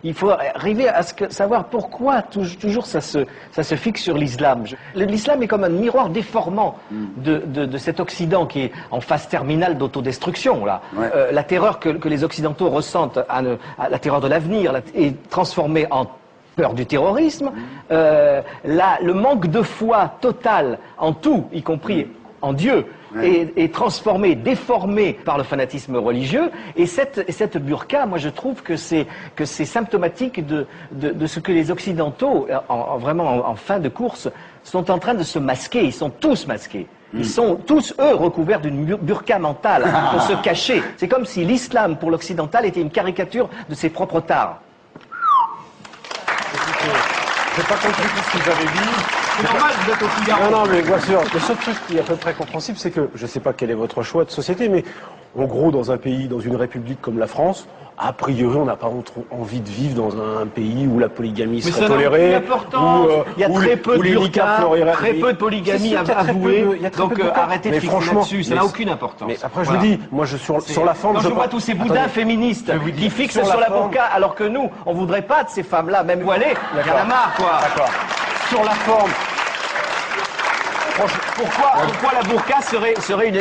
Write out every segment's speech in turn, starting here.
Il faut arriver à savoir pourquoi toujours ça se fixe sur l'islam. L'islam est comme un miroir déformant de cet Occident qui est en phase terminale d'autodestruction. Ouais. La terreur que les Occidentaux ressentent, la terreur de l'avenir, est transformée en peur du terrorisme. Le manque de foi total en tout, y compris en Dieu, est transformé, déformé par le fanatisme religieux. Et cette burqa, moi je trouve que c'est symptomatique de ce que les Occidentaux, vraiment en fin de course, sont en train de se masquer. Ils sont tous masqués. Ils sont tous, eux, recouverts d'une burqa mentale pour se cacher. C'est comme si l'islam, pour l'occidental, était une caricature de ses propres tares. J'ai pas compris tout ce que vous avez dit. C'est normal, vous êtes au Figaro. Non, mais bien sûr. Le seul truc qui est à peu près compréhensible, c'est que, je sais pas quel est votre choix de société, mais en gros, dans un pays, dans une république comme la France, a priori, on n'a pas envie de vivre dans un pays où la polygamie serait tolérée. Il y a très peu de burqa, très peu de polygamie avouée. Donc arrêtez de fixer là-dessus, ça n'a aucune importance. Mais après, je vous dis, moi, sur la forme... Quand je vois tous ces boudins féministes qui fixent sur la burqa, alors que nous, on voudrait pas de ces femmes-là, même voilées, il y en a marre, quoi. D'accord. Sur la forme... Pourquoi la burqa serait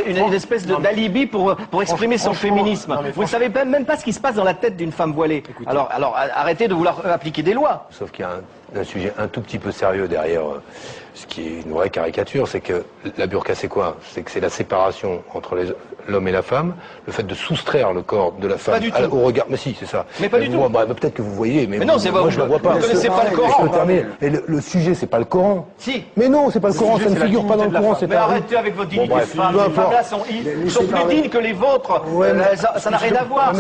une espèce d'alibi pour exprimer son féminisme? Vous ne savez même pas ce qui se passe dans la tête d'une femme voilée. Écoutez. Alors arrêtez de vouloir appliquer des lois. Sauf qu'il y a un sujet un tout petit peu sérieux derrière ce qui est une vraie caricature, c'est que la burqa c'est quoi? C'est que c'est la séparation entre l'homme et la femme, le fait de soustraire le corps de la femme au regard. Mais si, c'est ça. Mais pas du tout. Peut-être que vous voyez, mais non, moi je ne vois pas. Vous ne connaissez pas le Coran. Et le sujet, c'est pas le Coran. Si. Mais non, c'est pas le Coran, ça ne figure pas dans le Coran. Mais arrêtez avec votre dignité de femme. Les femmes là sont plus dignes que les vôtres. Ça n'a rien à voir.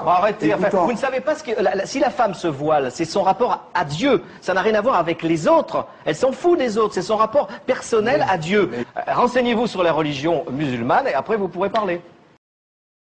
Arrêtez. Vous ne savez pas ce que si la femme se voile, c'est son rapport à Dieu. Ça n'a rien à voir avec les autres. Elle s'en fout des autres. C'est son rapport personnel à Dieu. Renseignez-vous sur la religion musulmane et après vous pourrez parler.